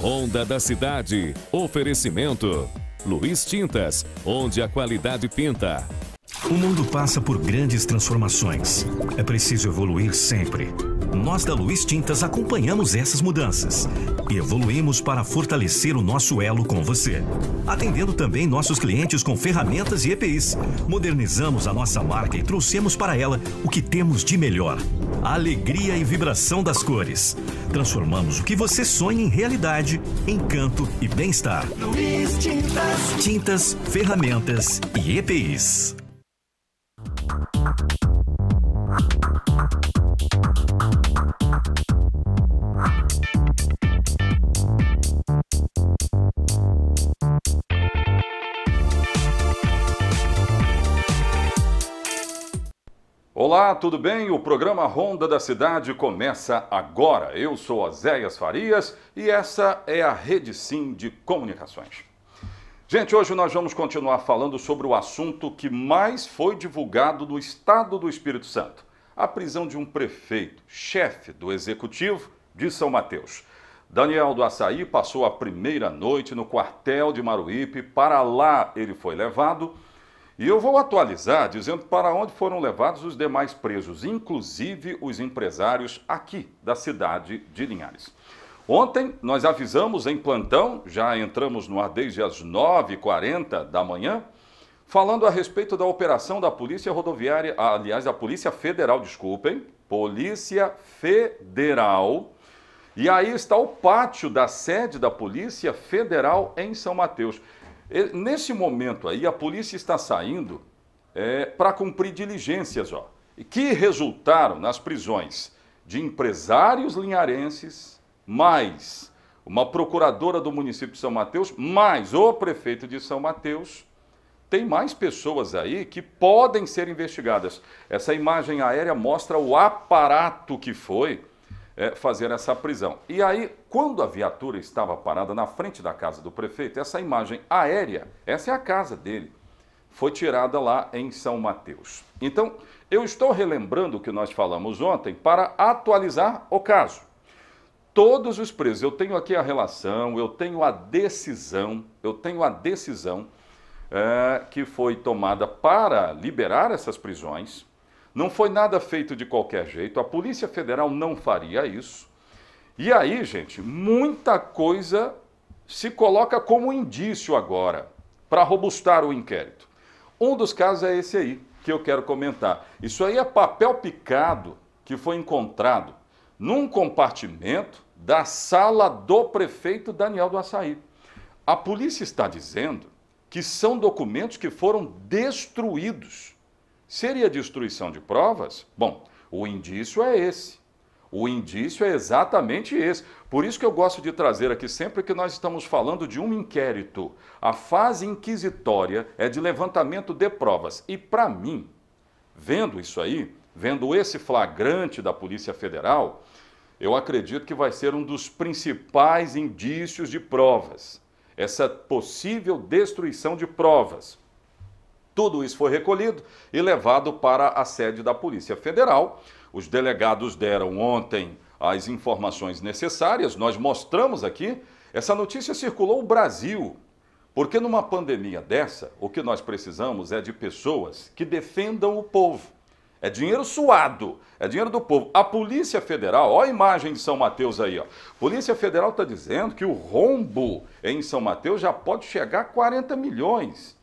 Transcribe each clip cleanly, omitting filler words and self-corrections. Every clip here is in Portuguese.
Ronda da Cidade. Oferecimento. Luiz Tintas, onde a qualidade pinta. O mundo passa por grandes transformações. É preciso evoluir sempre. Nós da Luiz Tintas acompanhamos essas mudanças e evoluímos para fortalecer o nosso elo com você, atendendo também nossos clientes com ferramentas e EPIs. Modernizamos a nossa marca e trouxemos para ela o que temos de melhor: a alegria e vibração das cores. Transformamos o que você sonha em realidade, encanto e bem-estar. Luiz Tintas. Tintas, ferramentas e EPIs. Olá, tudo bem? O programa Ronda da Cidade começa agora. Eu sou Oséias Farias e essa é a Rede Sim de Comunicações. Gente, hoje nós vamos continuar falando sobre o assunto que mais foi divulgado no estado do Espírito Santo: a prisão de um prefeito, chefe do executivo de São Mateus. Daniel do Açaí passou a primeira noite no quartel de Maruípe. Para lá ele foi levado. E eu vou atualizar dizendo para onde foram levados os demais presos, inclusive os empresários aqui da cidade de Linhares. Ontem nós avisamos em plantão, já entramos no ar desde as 9h40 da manhã, falando a respeito da operação da Polícia Rodoviária, aliás, da Polícia Federal, desculpem, Polícia Federal. E aí está o pátio da sede da Polícia Federal em São Mateus. Nesse momento aí, a polícia está saindo para cumprir diligências, que resultaram nas prisões de empresários linharenses, mais uma procuradora do município de São Mateus, mais o prefeito de São Mateus. Tem mais pessoas aí que podem ser investigadas. Essa imagem aérea mostra o aparato que foi fazer essa prisão. E aí, quando a viatura estava parada na frente da casa do prefeito, essa imagem aérea, essa é a casa dele, foi tirada lá em São Mateus. Então, eu estou relembrando o que nós falamos ontem para atualizar o caso. Todos os presos, eu tenho aqui a relação, eu tenho a decisão que foi tomada para liberar essas prisões. Não foi nada feito de qualquer jeito, a Polícia Federal não faria isso. E aí, gente, muita coisa se coloca como indício agora para robustar o inquérito. Um dos casos é esse aí, que eu quero comentar. Isso aí é papel picado que foi encontrado num compartimento da sala do prefeito Daniel do Açaí. A polícia está dizendo que são documentos que foram destruídos. Seria destruição de provas? Bom, o indício é esse. O indício é exatamente esse. Por isso que eu gosto de trazer aqui sempre que nós estamos falando de um inquérito. A fase inquisitória é de levantamento de provas. E para mim, vendo isso aí, vendo esse flagrante da Polícia Federal, eu acredito que vai ser um dos principais indícios de provas. Essa possível destruição de provas. Tudo isso foi recolhido e levado para a sede da Polícia Federal. Os delegados deram ontem as informações necessárias. Nós mostramos aqui. Essa notícia circulou o Brasil. Porque numa pandemia dessa, o que nós precisamos é de pessoas que defendam o povo. É dinheiro suado, é dinheiro do povo. A Polícia Federal, olha a imagem de São Mateus aí, ó. Polícia Federal está dizendo que o rombo em São Mateus já pode chegar a 40 milhões.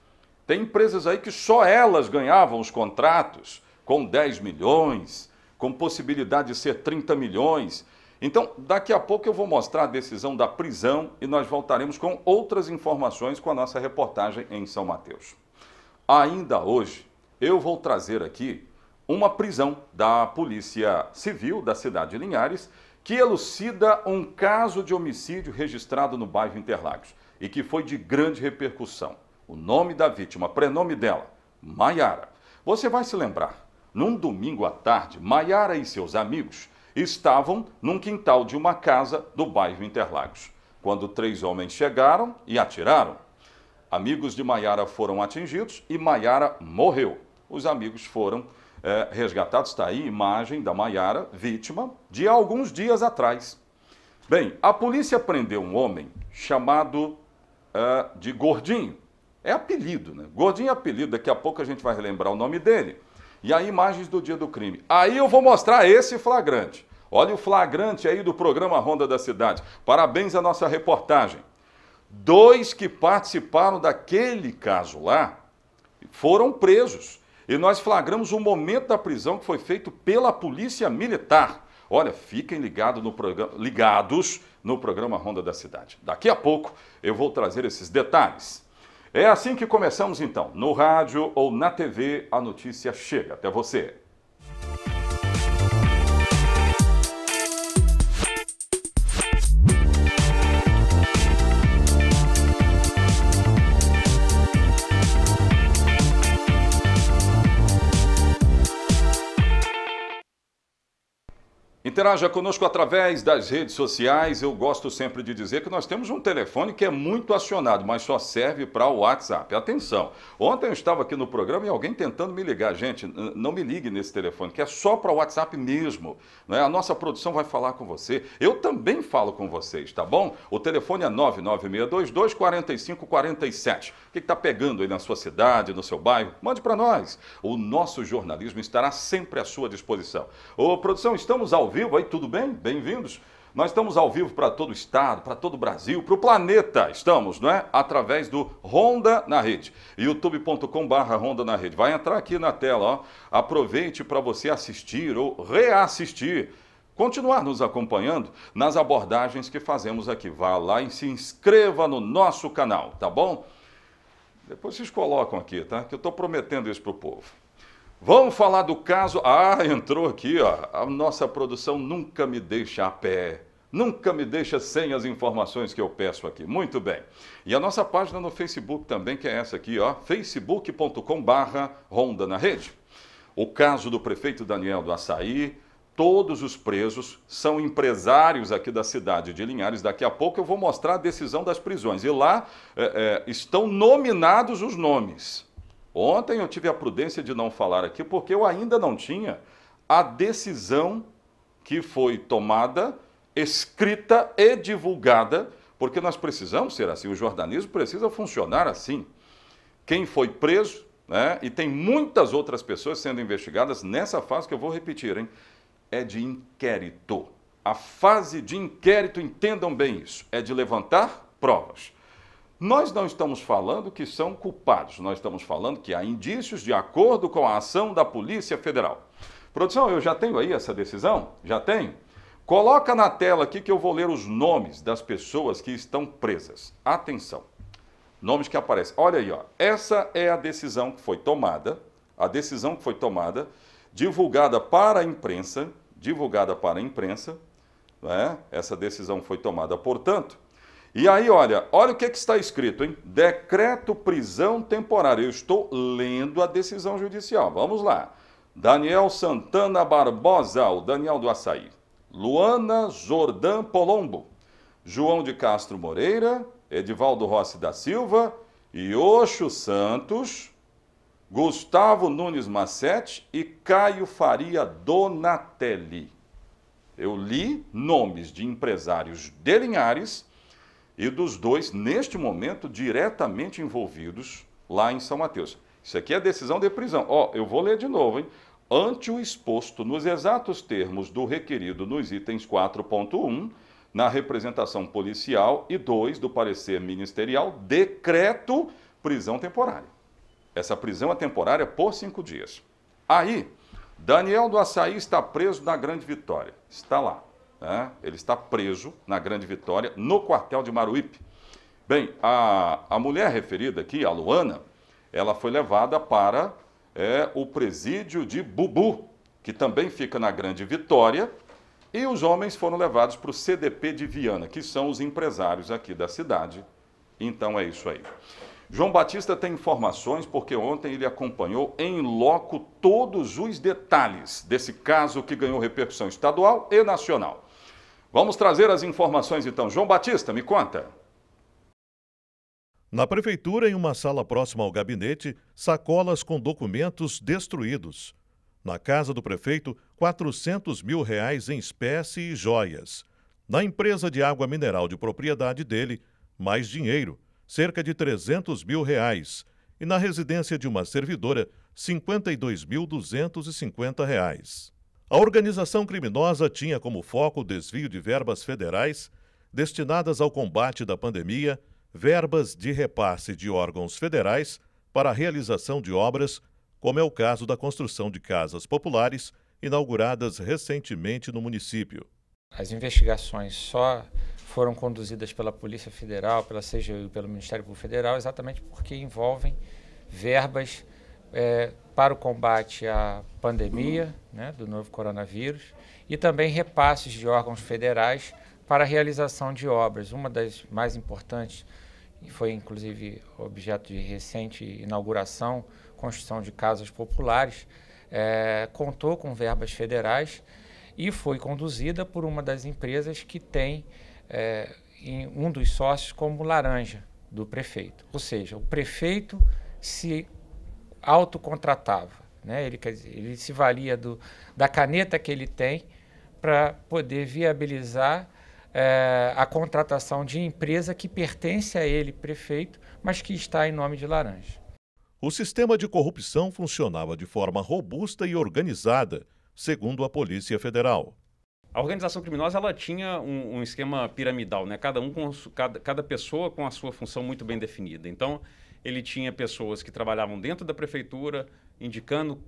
Tem empresas aí que só elas ganhavam os contratos com 10 milhões, com possibilidade de ser 30 milhões. Então, daqui a pouco eu vou mostrar a decisão da prisão e nós voltaremos com outras informações com a nossa reportagem em São Mateus. Ainda hoje, eu vou trazer aqui uma prisão da Polícia Civil da cidade de Linhares que elucida um caso de homicídio registrado no bairro Interlagos e que foi de grande repercussão. O nome da vítima, prenome dela, Maiara. Você vai se lembrar, num domingo à tarde, Maiara e seus amigos estavam num quintal de uma casa do bairro Interlagos, quando 3 homens chegaram e atiraram. Amigos de Maiara foram atingidos e Maiara morreu. Os amigos foram resgatados. Está aí a imagem da Maiara, vítima, de alguns dias atrás. Bem, a polícia prendeu um homem chamado de Gordinho. É apelido, né? Gordinho é apelido, daqui a pouco a gente vai relembrar o nome dele. E aí, imagens do dia do crime. Aí eu vou mostrar esse flagrante. Olha o flagrante aí do programa Ronda da Cidade. Parabéns à nossa reportagem. 2 que participaram daquele caso lá foram presos. E nós flagramos o momento da prisão que foi feito pela Polícia Militar. Olha, fiquem ligados no programa Ronda da Cidade. Daqui a pouco eu vou trazer esses detalhes. É assim que começamos então. No rádio ou na TV, a notícia chega até você. Interaja conosco através das redes sociais. Eu gosto sempre de dizer que nós temos um telefone que é muito acionado, mas só serve para o WhatsApp. Atenção, ontem eu estava aqui no programa e alguém tentando me ligar. Gente, não me ligue nesse telefone, que é só para o WhatsApp mesmo. Não é? A nossa produção vai falar com você. Eu também falo com vocês, tá bom? O telefone é 99622-4547. O que está pegando aí na sua cidade, no seu bairro? Mande para nós. O nosso jornalismo estará sempre à sua disposição. Ô, produção, estamos ao vivo aí, tudo bem? Bem-vindos. Nós estamos ao vivo para todo o estado, para todo o Brasil, para o planeta. Estamos, não é? Através do Ronda na Rede. youtube.com/Ronda na Rede. Vai entrar aqui na tela, ó. Aproveite para você assistir ou reassistir. Continuar nos acompanhando nas abordagens que fazemos aqui. Vá lá e se inscreva no nosso canal, tá bom? Depois vocês colocam aqui, tá? Que eu estou prometendo isso para o povo. Vamos falar do caso... Ah, entrou aqui, ó. A nossa produção nunca me deixa a pé. Nunca me deixa sem as informações que eu peço aqui. Muito bem. E a nossa página no Facebook também, que é essa aqui, ó. facebook.com/Ronda na Rede. O caso do prefeito Daniel do Açaí. Todos os presos são empresários aqui da cidade de Linhares. Daqui a pouco eu vou mostrar a decisão das prisões. E lá estão nominados os nomes. Ontem eu tive a prudência de não falar aqui porque eu ainda não tinha a decisão que foi tomada, escrita e divulgada, porque nós precisamos ser assim, o jornalismo precisa funcionar assim. Quem foi preso, né, e tem muitas outras pessoas sendo investigadas nessa fase que eu vou repetir, hein, é de inquérito. A fase de inquérito, entendam bem isso, é de levantar provas. Nós não estamos falando que são culpados, nós estamos falando que há indícios de acordo com a ação da Polícia Federal. Produção, eu já tenho aí essa decisão? Já tenho? Coloca na tela aqui que eu vou ler os nomes das pessoas que estão presas. Atenção, nomes que aparecem. Olha aí, ó. Essa é a decisão que foi tomada, divulgada para a imprensa, né? Essa decisão foi tomada, portanto. E aí, olha o que está escrito, hein? Decreto prisão temporária. Eu estou lendo a decisão judicial. Vamos lá. Daniel Santana Barbosa, o Daniel do Açaí. Luana Jordan Polombo. João de Castro Moreira. Edivaldo Rossi da Silva. Iocho Santos. Gustavo Nunes Massete e Caio Faria Donatelli. Eu li nomes de empresários de Linhares e dos dois, neste momento, diretamente envolvidos lá em São Mateus. Isso aqui é decisão de prisão. Ó, eu vou ler de novo, hein? Ante o exposto nos exatos termos do requerido nos itens 4.1, na representação policial e 2 do parecer ministerial, decreto prisão temporária. Essa prisão é temporária por 5 dias. Aí, Daniel do Açaí está preso na Grande Vitória. Está lá. Ele está preso na Grande Vitória, no quartel de Maruípe. Bem, a mulher referida aqui, a Luana, ela foi levada para o presídio de Bubu, que também fica na Grande Vitória, e os homens foram levados para o CDP de Viana, que são os empresários aqui da cidade. Então é isso aí. João Batista tem informações porque ontem ele acompanhou em loco todos os detalhes desse caso que ganhou repercussão estadual e nacional. Vamos trazer as informações então. João Batista, me conta. Na prefeitura, em uma sala próxima ao gabinete, sacolas com documentos destruídos. Na casa do prefeito, R$ 400 mil em espécie e joias. Na empresa de água mineral de propriedade dele, mais dinheiro, cerca de R$300 mil, e na residência de uma servidora, R$52.250. A organização criminosa tinha como foco o desvio de verbas federais destinadas ao combate da pandemia, verbas de repasse de órgãos federais para a realização de obras, como é o caso da construção de casas populares inauguradas recentemente no município. As investigações só foram conduzidas pela Polícia Federal, pela CGU e pelo Ministério Público Federal exatamente porque envolvem verbas para o combate à pandemia, né, do novo coronavírus, e também repasses de órgãos federais para a realização de obras. Uma das mais importantes, e foi inclusive objeto de recente inauguração, construção de casas populares, contou com verbas federais e foi conduzida por uma das empresas que tem um dos sócios como laranja do prefeito. Ou seja, o prefeito se autocontratava, né? Ele se valia da caneta que ele tem para poder viabilizar a contratação de empresa que pertence a ele, prefeito, mas que está em nome de laranja. O sistema de corrupção funcionava de forma robusta e organizada, segundo a Polícia Federal. A organização criminosa ela tinha um esquema piramidal, né? Cada pessoa com a sua função muito bem definida. Então, ele tinha pessoas que trabalhavam dentro da prefeitura, indicando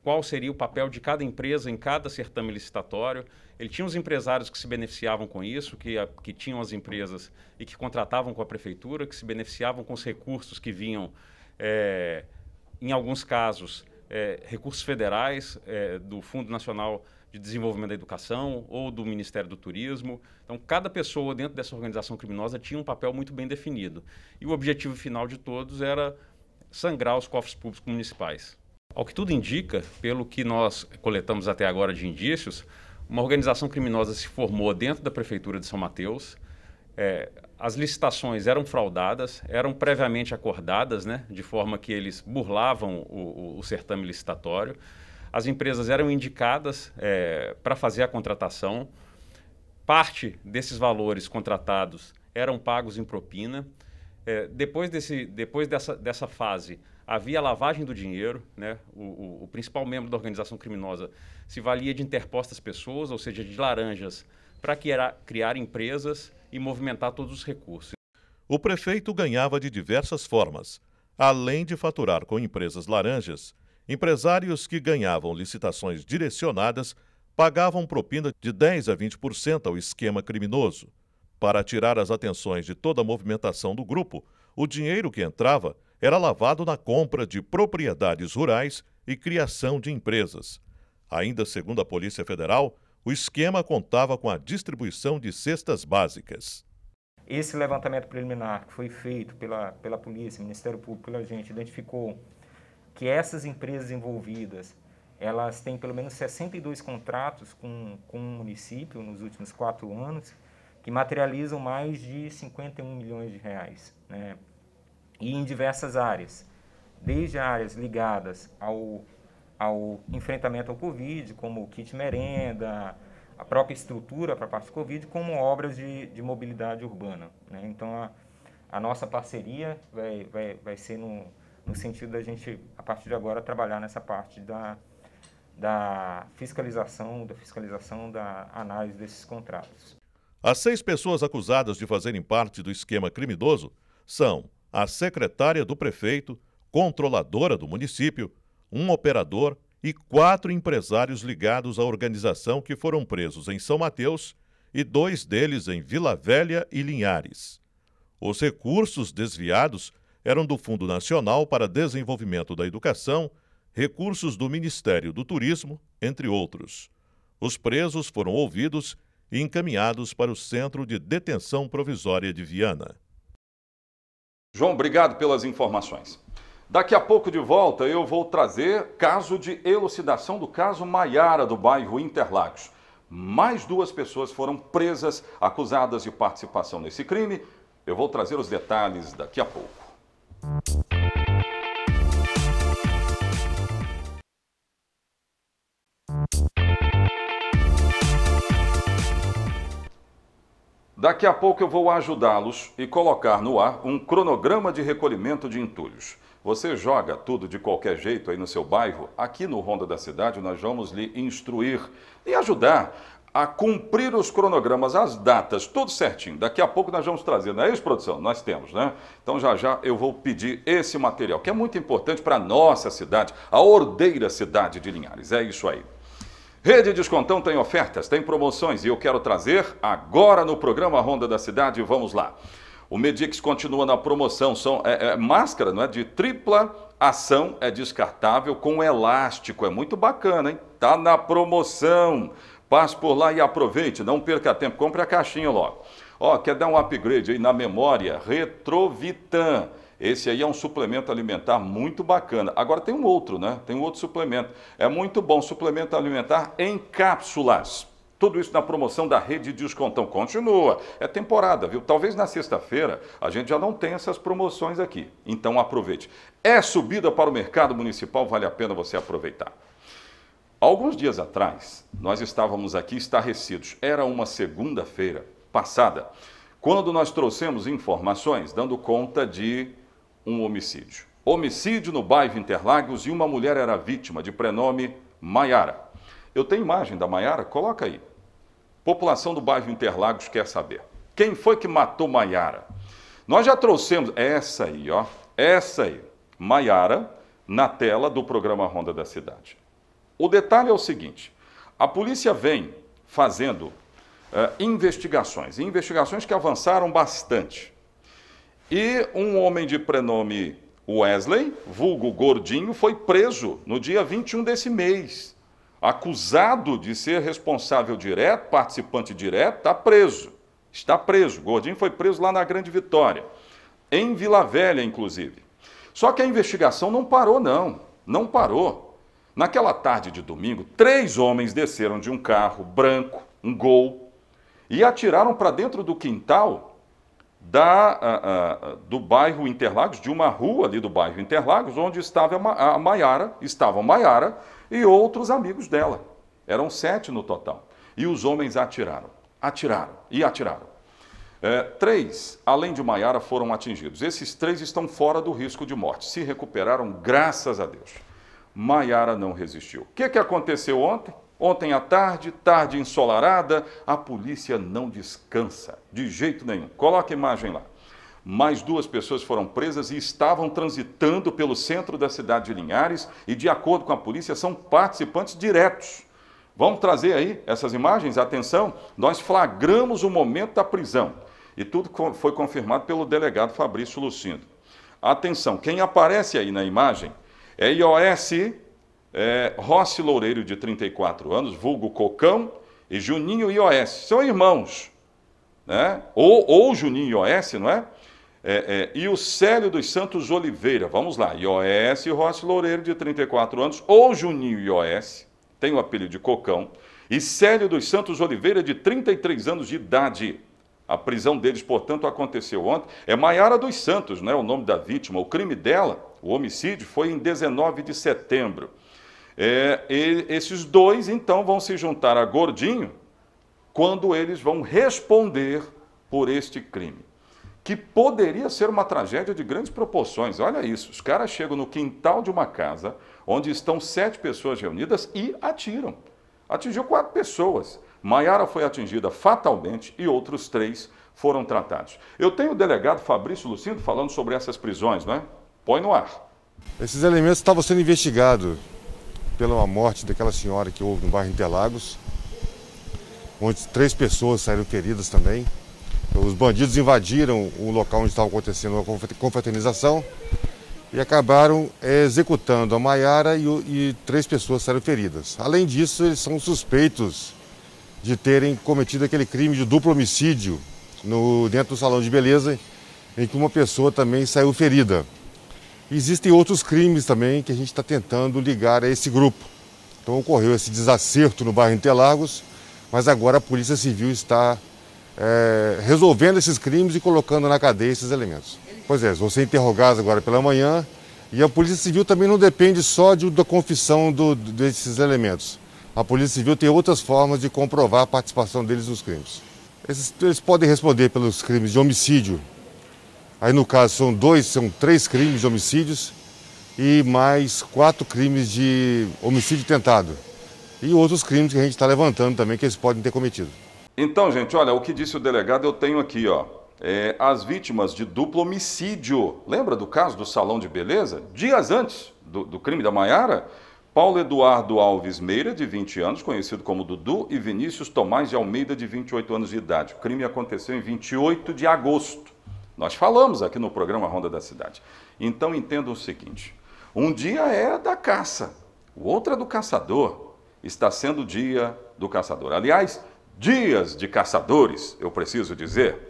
qual seria o papel de cada empresa em cada certame licitatório. Ele tinha os empresários que se beneficiavam com isso, que tinham as empresas e que contratavam com a prefeitura, que se beneficiavam com os recursos que vinham, em alguns casos, recursos federais do Fundo Nacional de Desenvolvimento da Educação ou do Ministério do Turismo. Então, cada pessoa dentro dessa organização criminosa tinha um papel muito bem definido. E o objetivo final de todos era sangrar os cofres públicos municipais. Ao que tudo indica, pelo que nós coletamos até agora de indícios, uma organização criminosa se formou dentro da Prefeitura de São Mateus. As licitações eram fraudadas, eram previamente acordadas, né, de forma que eles burlavam o certame licitatório. As empresas eram indicadas para fazer a contratação. Parte desses valores contratados eram pagos em propina. Depois dessa fase, havia lavagem do dinheiro, né? O principal membro da organização criminosa se valia de interpostas pessoas, ou seja, de laranjas, para criar empresas e movimentar todos os recursos. O prefeito ganhava de diversas formas. Além de faturar com empresas laranjas, empresários que ganhavam licitações direcionadas pagavam propina de 10% a 20% ao esquema criminoso. Para tirar as atenções de toda a movimentação do grupo, o dinheiro que entrava era lavado na compra de propriedades rurais e criação de empresas. Ainda segundo a Polícia Federal, o esquema contava com a distribuição de cestas básicas. Esse levantamento preliminar que foi feito pela Polícia, Ministério Público, pela gente, identificou que essas empresas envolvidas, elas têm pelo menos 62 contratos com o município nos últimos 4 anos, que materializam mais de 51 milhões de reais, né? E em diversas áreas, desde áreas ligadas ao enfrentamento ao Covid, como o kit merenda, a própria estrutura para a parte do Covid, como obras de mobilidade urbana, né? Então, a nossa parceria vai ser no sentido da gente, a partir de agora, trabalhar nessa parte da fiscalização da análise desses contratos. As 6 pessoas acusadas de fazerem parte do esquema criminoso são a secretária do prefeito, controladora do município, um operador e 4 empresários ligados à organização que foram presos em São Mateus e 2 deles em Vila Velha e Linhares. Os recursos desviados eram do Fundo Nacional para Desenvolvimento da Educação, recursos do Ministério do Turismo, entre outros. Os presos foram ouvidos e encaminhados para o Centro de Detenção Provisória de Viana. João, obrigado pelas informações. Daqui a pouco de volta eu vou trazer caso de elucidação do caso Maiara do bairro Interlagos. Mais 2 pessoas foram presas, acusadas de participação nesse crime. Eu vou trazer os detalhes daqui a pouco. Daqui a pouco eu vou ajudá-los e colocar no ar um cronograma de recolhimento de entulhos. Você joga tudo de qualquer jeito aí no seu bairro? Aqui no Ronda da Cidade nós vamos lhe instruir e ajudar a cumprir os cronogramas, as datas, tudo certinho. Daqui a pouco nós vamos trazer, não é isso, produção? Nós temos, né? Então já já eu vou pedir esse material, que é muito importante para a nossa cidade, a ordeira cidade de Linhares. É isso aí. Rede Descontão tem ofertas, tem promoções e eu quero trazer agora no programa Ronda da Cidade. Vamos lá. O Medix continua na promoção, são máscara, não é? De tripla ação, é descartável com elástico, é muito bacana, hein? Tá na promoção. Passe por lá e aproveite, não perca tempo, compre a caixinha logo. Ó, quer dar um upgrade aí na memória? Retrovitan. Esse aí é um suplemento alimentar muito bacana. Agora tem um outro, né? Tem um outro suplemento. É muito bom, suplemento alimentar em cápsulas. Tudo isso na promoção da Rede Descontão. Continua, é temporada, viu? Talvez na sexta-feira a gente já não tenha essas promoções aqui. Então aproveite. É subida para o mercado municipal, vale a pena você aproveitar. Alguns dias atrás, nós estávamos aqui estarrecidos. Era uma segunda-feira passada, quando nós trouxemos informações dando conta de um homicídio. Homicídio no bairro Interlagos e uma mulher era vítima de prenome Maiara. Eu tenho imagem da Maiara? Coloca aí. População do bairro Interlagos quer saber. Quem foi que matou Maiara? Nós já trouxemos essa aí, ó. Essa aí, Maiara, na tela do programa Ronda da Cidade. O detalhe é o seguinte, a polícia vem fazendo investigações que avançaram bastante. E um homem de prenome Wesley, vulgo Gordinho, foi preso no dia 21 desse mês. Acusado de ser responsável direto, participante direto, está preso. Está preso. Gordinho foi preso lá na Grande Vitória, em Vila Velha, inclusive. Só que a investigação não parou, não. Não parou. Naquela tarde de domingo, 3 homens desceram de um carro branco, um Gol, e atiraram para dentro do quintal do bairro Interlagos, de uma rua ali do bairro Interlagos, onde estava a Maiara, e outros amigos dela. Eram 7 no total. E os homens atiraram. 3, além de Maiara, foram atingidos. Esses 3 estão fora do risco de morte. Se recuperaram, graças a Deus. Maiara não resistiu. O que aconteceu ontem? Ontem à tarde, tarde ensolarada, a polícia não descansa, de jeito nenhum. Coloca a imagem lá. Mais 2 pessoas foram presas e estavam transitando pelo centro da cidade de Linhares e, de acordo com a polícia, são participantes diretos. Vamos trazer aí essas imagens? Atenção, nós flagramos o momento da prisão. E tudo foi confirmado pelo delegado Fabrício Lucindo. Atenção, quem aparece aí na imagem é IOS Rossi Loureiro, de 34 anos, vulgo Cocão, e Juninho IOS. São irmãos, né? Ou Juninho IOS, não é? E o Célio dos Santos Oliveira. Vamos lá, IOS Rossi Loureiro, de 34 anos, ou Juninho IOS, tem o apelido de Cocão, e Célio dos Santos Oliveira, de 33 anos de idade. A prisão deles, portanto, aconteceu ontem. É Maiara dos Santos, né, o nome da vítima. O crime dela, o homicídio, foi em 19 de setembro. Esses 2, então, vão se juntar a Gordinho quando eles vão responder por este crime, que poderia ser uma tragédia de grandes proporções. Olha isso, os caras chegam no quintal de uma casa onde estão 7 pessoas reunidas e atiram. Atingiu 4 pessoas. Maiara foi atingida fatalmente e outros 3 foram tratados. Eu tenho o delegado Fabrício Lucindo falando sobre essas prisões, não é? Põe no ar. Esses elementos estavam sendo investigados pela morte daquela senhora que houve no bairro Interlagos, onde 3 pessoas saíram feridas também. Os bandidos invadiram o local onde estava acontecendo a confraternização e acabaram executando a Maiara e 3 pessoas saíram feridas. Além disso, eles são suspeitos de terem cometido aquele crime de duplo homicídio dentro do salão de beleza, em que uma pessoa também saiu ferida. Existem outros crimes também que a gente está tentando ligar a esse grupo. Então ocorreu esse desacerto no bairro Interlagos, mas agora a Polícia Civil está resolvendo esses crimes e colocando na cadeia esses elementos. Pois é, vão ser interrogados agora pela manhã e a Polícia Civil também não depende só da confissão desses elementos. A Polícia Civil tem outras formas de comprovar a participação deles nos crimes. Eles podem responder pelos crimes de homicídio. Aí no caso são 3 crimes de homicídios e mais 4 crimes de homicídio tentado. E outros crimes que a gente está levantando também que eles podem ter cometido. Então, gente, olha, o que disse o delegado eu tenho aqui, ó. As vítimas de duplo homicídio. Lembra do caso do salão de beleza? Dias antes do crime da Maiara, Paulo Eduardo Alves Meira, de 20 anos, conhecido como Dudu, e Vinícius Tomás de Almeida, de 28 anos de idade. O crime aconteceu em 28 de agosto. Nós falamos aqui no programa Ronda da Cidade. Então entendam o seguinte, um dia é da caça, o outro é do caçador. Está sendo o dia do caçador. Aliás, dias de caçadores, eu preciso dizer.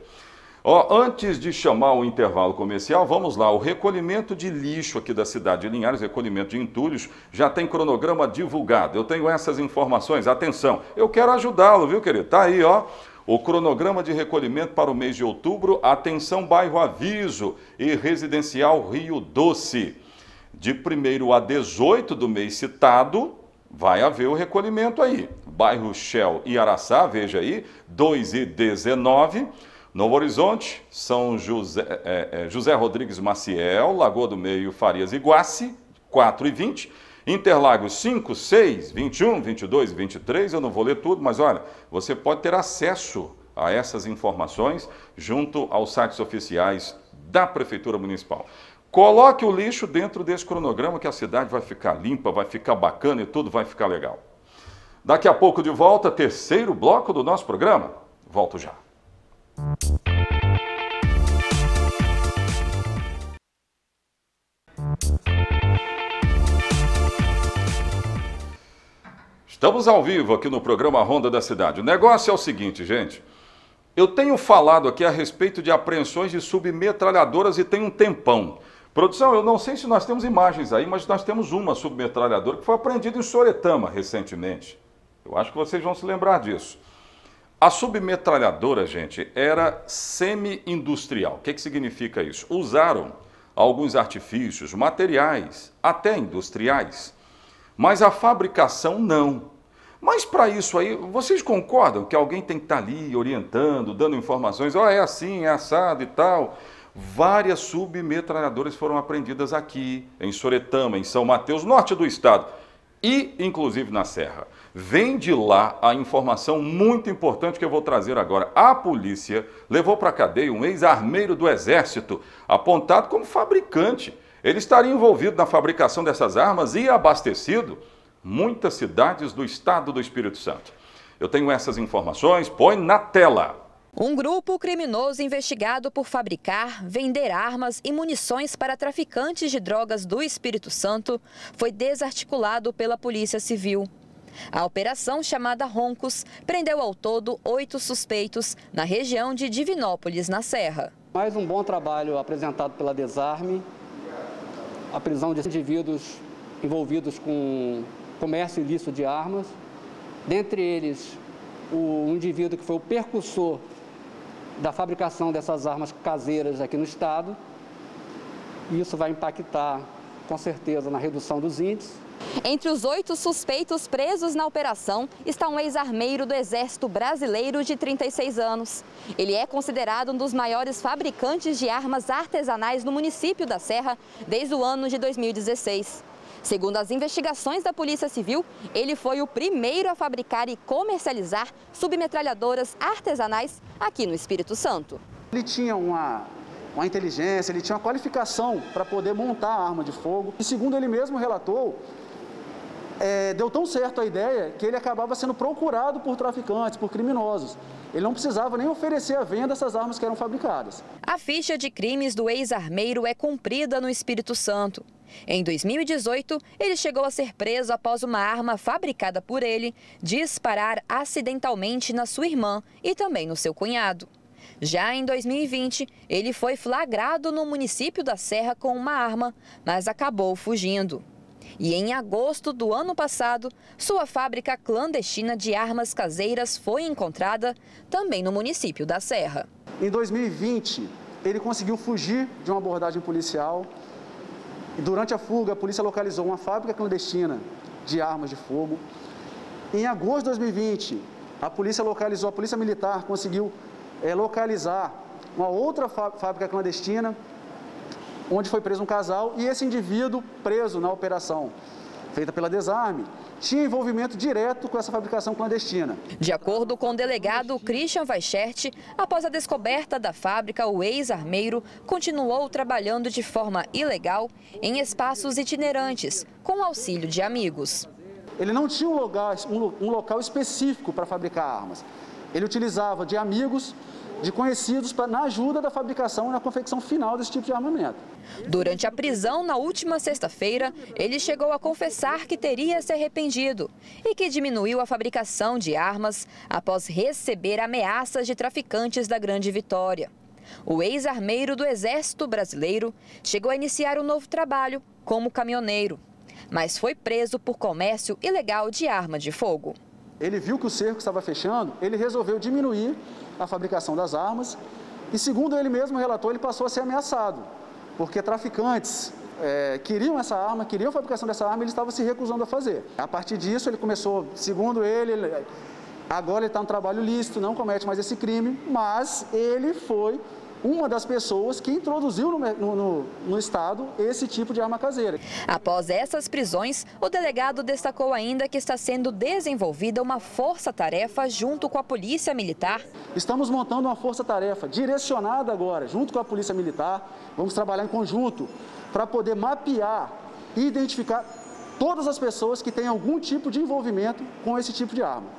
Antes de chamar o intervalo comercial, vamos lá. O recolhimento de lixo aqui da cidade de Linhares, recolhimento de entulhos, já tem cronograma divulgado. Eu tenho essas informações. Atenção, eu quero ajudá-lo, viu, querido? Tá aí, ó. O cronograma de recolhimento para o mês de outubro. Atenção, bairro Aviso e Residencial Rio Doce. De 1º a 18 do mês citado, vai haver o recolhimento aí. Bairro Shell e Araçá, veja aí, 2 e 19. Novo Horizonte, São José Rodrigues Maciel, Lagoa do Meio, Farias e Guaci, 4 e 20. Interlagos 5, 6, 21, 22 e 23. Eu não vou ler tudo, mas olha, você pode ter acesso a essas informações junto aos sites oficiais da Prefeitura Municipal. Coloque o lixo dentro desse cronograma que a cidade vai ficar limpa, vai ficar bacana e tudo vai ficar legal. Daqui a pouco de volta, terceiro bloco do nosso programa. Volto já. Estamos ao vivo aqui no programa Ronda da Cidade. O negócio é o seguinte, gente. Eu tenho falado aqui a respeito de apreensões de submetralhadoras e tem um tempão. Produção, eu não sei se nós temos imagens aí, mas nós temos uma submetralhadora que foi apreendida em Soretama recentemente. Eu acho que vocês vão se lembrar disso. A submetralhadora, gente, era semi-industrial. O que significa isso? Usaram alguns artifícios, materiais, até industriais, mas a fabricação não. Mas para isso aí, vocês concordam que alguém tem que estar ali orientando, dando informações, é assim, é assado e tal? Várias submetralhadoras foram apreendidas aqui, em Soretama, em São Mateus, norte do estado, e inclusive na Serra. Vem de lá a informação muito importante que eu vou trazer agora. A polícia levou para a cadeia um ex-armeiro do Exército, apontado como fabricante. Ele estaria envolvido na fabricação dessas armas e abastecido muitas cidades do estado do Espírito Santo. Eu tenho essas informações, põe na tela. Um grupo criminoso investigado por fabricar, vender armas e munições para traficantes de drogas do Espírito Santo foi desarticulado pela Polícia Civil. A operação, chamada Roncos, prendeu ao todo 8 suspeitos na região de Divinópolis, na Serra. Mais um bom trabalho apresentado pela Desarme, a prisão de indivíduos envolvidos com comércio ilícito de armas, dentre eles o indivíduo que foi o precursor da fabricação dessas armas caseiras aqui no estado. Isso vai impactar, com certeza, na redução dos índices. Entre os 8 suspeitos presos na operação está um ex-armeiro do Exército Brasileiro de 36 anos. Ele é considerado um dos maiores fabricantes de armas artesanais no município da Serra desde o ano de 2016. Segundo as investigações da Polícia Civil, ele foi o primeiro a fabricar e comercializar submetralhadoras artesanais aqui no Espírito Santo. Ele tinha uma inteligência, ele tinha uma qualificação para poder montar a arma de fogo. E segundo ele mesmo relatou, deu tão certo a ideia que ele acabava sendo procurado por traficantes, por criminosos. Ele não precisava nem oferecer à venda essas armas que eram fabricadas. A ficha de crimes do ex-armeiro é cumprida no Espírito Santo. Em 2018, ele chegou a ser preso após uma arma fabricada por ele disparar acidentalmente na sua irmã e também no seu cunhado. Já em 2020, ele foi flagrado no município da Serra com uma arma, mas acabou fugindo. E em agosto do ano passado, sua fábrica clandestina de armas caseiras foi encontrada também no município da Serra. Em 2020, ele conseguiu fugir de uma abordagem policial. E durante a fuga, a polícia localizou uma fábrica clandestina de armas de fogo. Em agosto de 2020, a polícia Militar conseguiu localizar uma outra fábrica clandestina, onde foi preso um casal, e esse indivíduo preso na operação feita pela Desarme tinha envolvimento direto com essa fabricação clandestina. De acordo com o delegado Christian Weichert, após a descoberta da fábrica, o ex-armeiro continuou trabalhando de forma ilegal em espaços itinerantes, com auxílio de amigos. Ele não tinha um local específico para fabricar armas. Ele utilizava de amigos, de conhecidos, na ajuda da fabricação e na confecção final desse tipo de armamento. Durante a prisão, na última sexta-feira, ele chegou a confessar que teria se arrependido e que diminuiu a fabricação de armas após receber ameaças de traficantes da Grande Vitória. O ex-armeiro do Exército Brasileiro chegou a iniciar um novo trabalho como caminhoneiro, mas foi preso por comércio ilegal de arma de fogo. Ele viu que o cerco estava fechando, ele resolveu diminuir a fabricação das armas e, segundo ele mesmo relatou, ele passou a ser ameaçado, porque traficantes queriam essa arma, queriam a fabricação dessa arma e ele estava se recusando a fazer. A partir disso, ele começou, segundo ele, agora ele está no trabalho lícito, não comete mais esse crime, mas ele foi uma das pessoas que introduziu no Estado esse tipo de arma caseira. Após essas prisões, o delegado destacou ainda que está sendo desenvolvida uma força-tarefa junto com a Polícia Militar. Estamos montando uma força-tarefa direcionada agora, junto com a Polícia Militar. Vamos trabalhar em conjunto para poder mapear e identificar todas as pessoas que têm algum tipo de envolvimento com esse tipo de arma.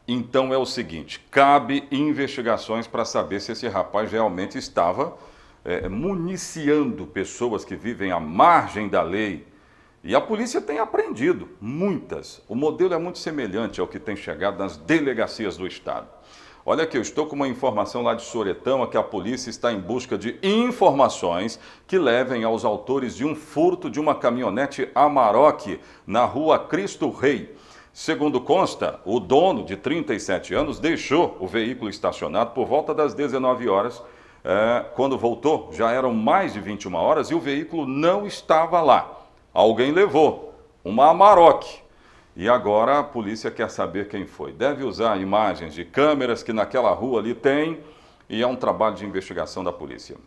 Então é o seguinte, cabe investigações para saber se esse rapaz realmente estava municiando pessoas que vivem à margem da lei. E a polícia tem apreendido muitas. O modelo é muito semelhante ao que tem chegado nas delegacias do Estado. Olha aqui, eu estou com uma informação lá de Soretama que a polícia está em busca de informações que levem aos autores de um furto de uma caminhonete Amarok na rua Cristo Rei. Segundo consta, o dono, de 37 anos, deixou o veículo estacionado por volta das 19 horas. Quando voltou, já eram mais de 21 horas e o veículo não estava lá. Alguém levou, uma Amarok. E agora a polícia quer saber quem foi. Deve usar imagens de câmeras que naquela rua ali tem e é um trabalho de investigação da polícia.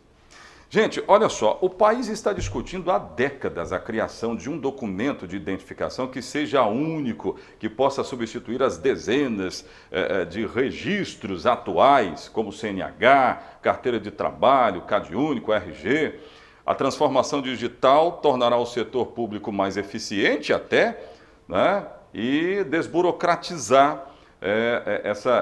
Gente, olha só, o país está discutindo há décadas a criação de um documento de identificação que seja único, que possa substituir as dezenas de registros atuais, como CNH, carteira de trabalho, CadÚnico, RG. A transformação digital tornará o setor público mais eficiente até, né, e desburocratizar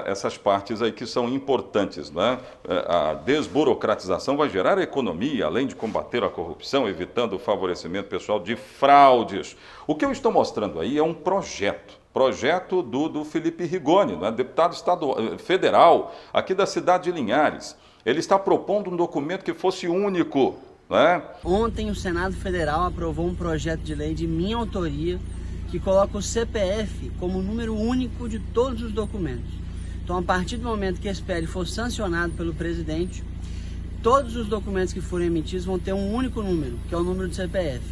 essas partes aí que são importantes, né? A desburocratização vai gerar economia, além de combater a corrupção, evitando o favorecimento pessoal de fraudes. O que eu estou mostrando aí é um projeto do Felipe Rigoni, né? Deputado federal aqui da cidade de Linhares. Ele está propondo um documento que fosse único, né? Ontem o Senado Federal aprovou um projeto de lei de minha autoria que coloca o CPF como número único de todos os documentos. Então, a partir do momento que esse PL for sancionado pelo presidente, todos os documentos que forem emitidos vão ter um único número, que é o número do CPF.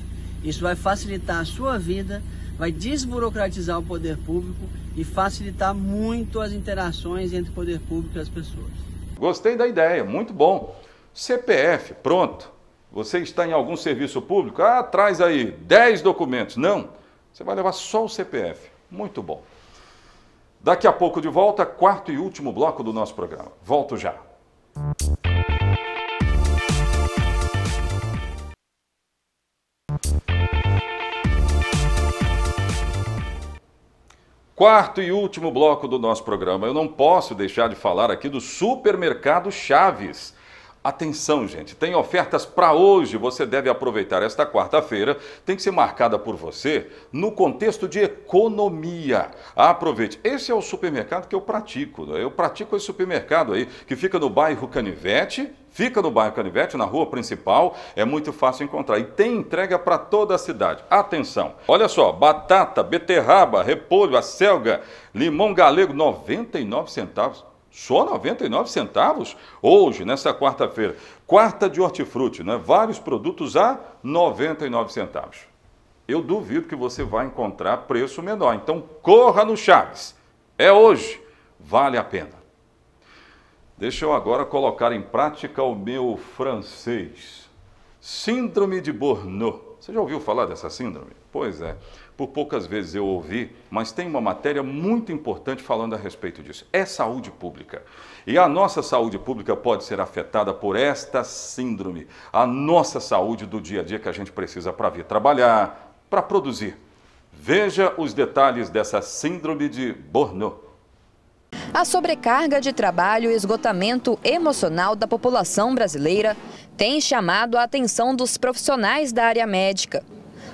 Isso vai facilitar a sua vida, vai desburocratizar o poder público e facilitar muito as interações entre o poder público e as pessoas. Gostei da ideia, muito bom. CPF, pronto. Você está em algum serviço público? Traz aí 10 documentos. Não. Você vai levar só o CPF. Muito bom. Daqui a pouco de volta, quarto e último bloco do nosso programa. Volto já. Quarto e último bloco do nosso programa. Eu não posso deixar de falar aqui do Supermercado Chaves. Atenção, gente, tem ofertas para hoje, você deve aproveitar esta quarta-feira, tem que ser marcada por você no contexto de economia. Aproveite, esse é o supermercado que eu pratico, né? Eu pratico esse supermercado aí, que fica no bairro Canivete, na rua principal, é muito fácil encontrar e tem entrega para toda a cidade. Atenção, olha só, batata, beterraba, repolho, acelga, limão galego, 99 centavos. Só 99 centavos? Hoje, nesta quarta-feira. Quarta de hortifruti, né? Vários produtos a 99 centavos. Eu duvido que você vai encontrar preço menor. Então, corra no Chaves. É hoje. Vale a pena. Deixa eu agora colocar em prática o meu francês. Síndrome de Burnout. Você já ouviu falar dessa síndrome? Pois é, por poucas vezes eu ouvi, mas tem uma matéria muito importante falando a respeito disso. É saúde pública. E a nossa saúde pública pode ser afetada por esta síndrome. A nossa saúde do dia a dia que a gente precisa para vir trabalhar, para produzir. Veja os detalhes dessa síndrome de Burnout. A sobrecarga de trabalho e esgotamento emocional da população brasileira tem chamado a atenção dos profissionais da área médica.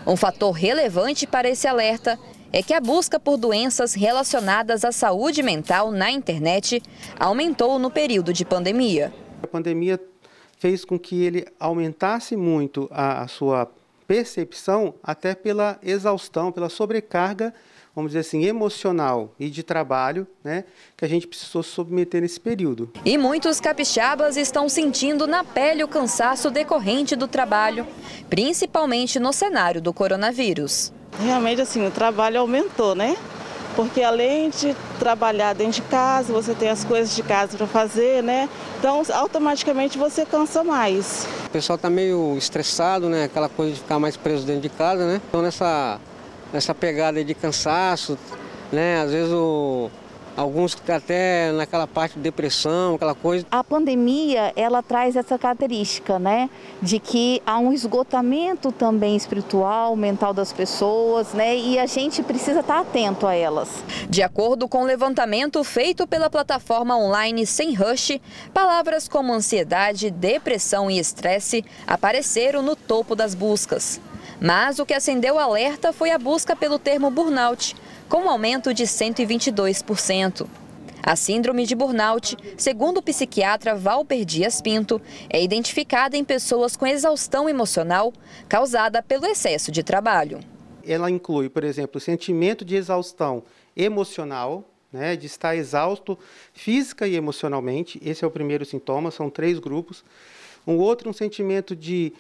Um fator relevante para esse alerta é que a busca por doenças relacionadas à saúde mental na internet aumentou no período de pandemia. A pandemia fez com que ele aumentasse muito a sua percepção, até pela exaustão, pela sobrecarga, vamos dizer assim, emocional e de trabalho, né, que a gente precisou se submeter nesse período. E muitos capixabas estão sentindo na pele o cansaço decorrente do trabalho, principalmente no cenário do coronavírus. Realmente, assim, o trabalho aumentou, né? Porque além de trabalhar dentro de casa, você tem as coisas de casa para fazer, né? Então, automaticamente você cansa mais. O pessoal está meio estressado, né? Aquela coisa de ficar mais preso dentro de casa, né? Então, nessa pegada de cansaço, né? Às vezes alguns até naquela parte de depressão, aquela coisa. A pandemia, ela traz essa característica, né? De que há um esgotamento também espiritual, mental das pessoas, né? E a gente precisa estar atento a elas. De acordo com o levantamento feito pela plataforma online SEMrush, palavras como ansiedade, depressão e estresse apareceram no topo das buscas. Mas o que acendeu o alerta foi a busca pelo termo burnout, com um aumento de 122%. A síndrome de burnout, segundo o psiquiatra Valber Dias Pinto, é identificada em pessoas com exaustão emocional causada pelo excesso de trabalho. Ela inclui, por exemplo, o sentimento de exaustão emocional, né, de estar exausto física e emocionalmente. Esse é o primeiro sintoma, são 3 grupos. Um outro, um sentimento de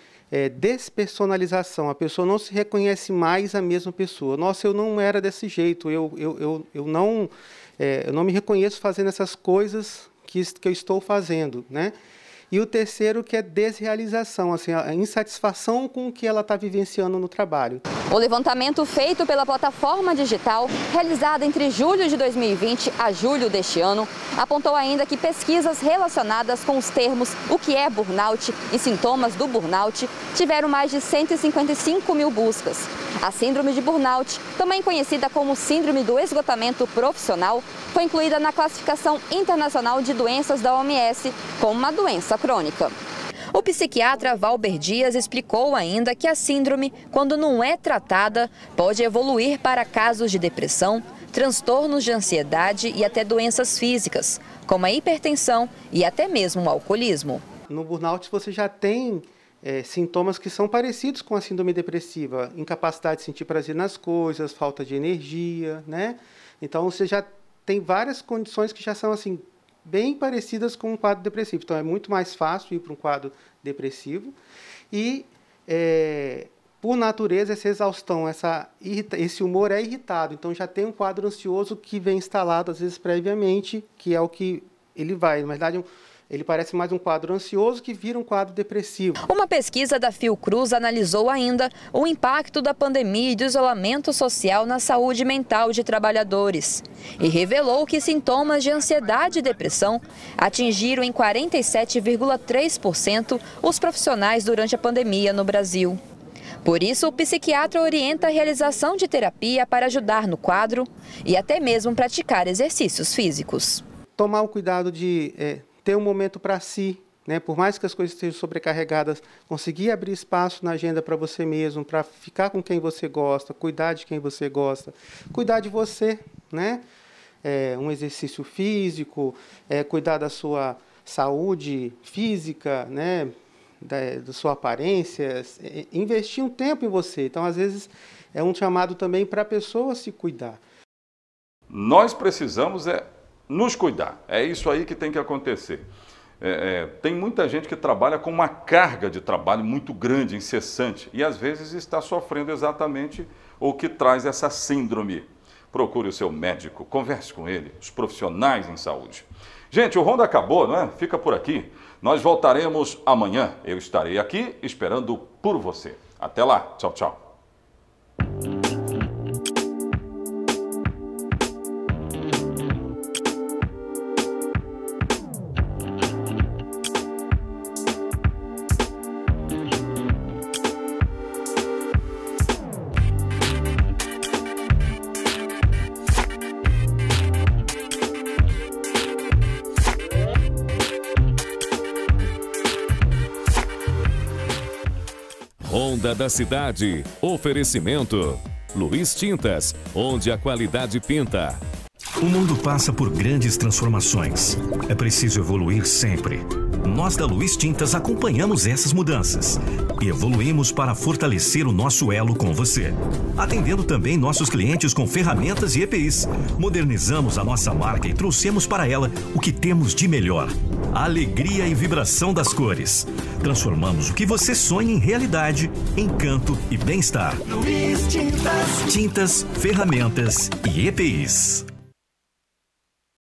despersonalização, a pessoa não se reconhece mais a mesma pessoa. Nossa, eu não era desse jeito, eu não me reconheço fazendo essas coisas que eu estou fazendo, né? E o terceiro, que é desrealização, assim, a insatisfação com o que ela está vivenciando no trabalho. O levantamento feito pela plataforma digital, realizado entre julho de 2020 a julho deste ano, apontou ainda que pesquisas relacionadas com os termos o que é burnout e sintomas do burnout tiveram mais de 155 mil buscas. A síndrome de burnout, também conhecida como síndrome do esgotamento profissional, foi incluída na classificação internacional de doenças da OMS como uma doença crônica. O psiquiatra Valber Dias explicou ainda que a síndrome, quando não é tratada, pode evoluir para casos de depressão, transtornos de ansiedade e até doenças físicas, como a hipertensão e até mesmo o alcoolismo. No burnout você já tem sintomas que são parecidos com a síndrome depressiva, incapacidade de sentir prazer nas coisas, falta de energia, né? Então você já tem várias condições que já são assim bem parecidas com um quadro depressivo. Então é muito mais fácil ir para um quadro depressivo e por natureza essa exaustão, esse humor é irritado. Então já tem um quadro ansioso que vem instalado às vezes previamente, que é o que ele vai. Na verdade, ele parece mais um quadro ansioso que vira um quadro depressivo. Uma pesquisa da Fiocruz analisou ainda o impacto da pandemia e do isolamento social na saúde mental de trabalhadores e revelou que sintomas de ansiedade e depressão atingiram em 47,3% os profissionais durante a pandemia no Brasil. Por isso, o psiquiatra orienta a realização de terapia para ajudar no quadro e até mesmo praticar exercícios físicos. Tomar o cuidado de ter um momento para si, né? Por mais que as coisas estejam sobrecarregadas, conseguir abrir espaço na agenda para você mesmo, para ficar com quem você gosta, cuidar de quem você gosta, cuidar de você, né? Um exercício físico, cuidar da sua saúde física, né? Da sua aparência, investir um tempo em você. Então, às vezes, é um chamado também para a pessoa se cuidar. Nós precisamos nos cuidar. É isso aí que tem que acontecer. Tem muita gente que trabalha com uma carga de trabalho muito grande, incessante, e às vezes está sofrendo exatamente o que traz essa síndrome. Procure o seu médico, converse com ele, os profissionais em saúde. Gente, o Ronda acabou, não é? Fica por aqui. Nós voltaremos amanhã. Eu estarei aqui esperando por você. Até lá. Tchau, tchau. Ronda da Cidade. Oferecimento. Luiz Tintas, onde a qualidade pinta. O mundo passa por grandes transformações. É preciso evoluir sempre. Nós da Luiz Tintas acompanhamos essas mudanças e evoluímos para fortalecer o nosso elo com você, atendendo também nossos clientes com ferramentas e EPIs. Modernizamos a nossa marca e trouxemos para ela o que temos de melhor: a alegria e vibração das cores. Transformamos o que você sonha em realidade, encanto e bem-estar. Luiz Tintas. Tintas, ferramentas e EPIs.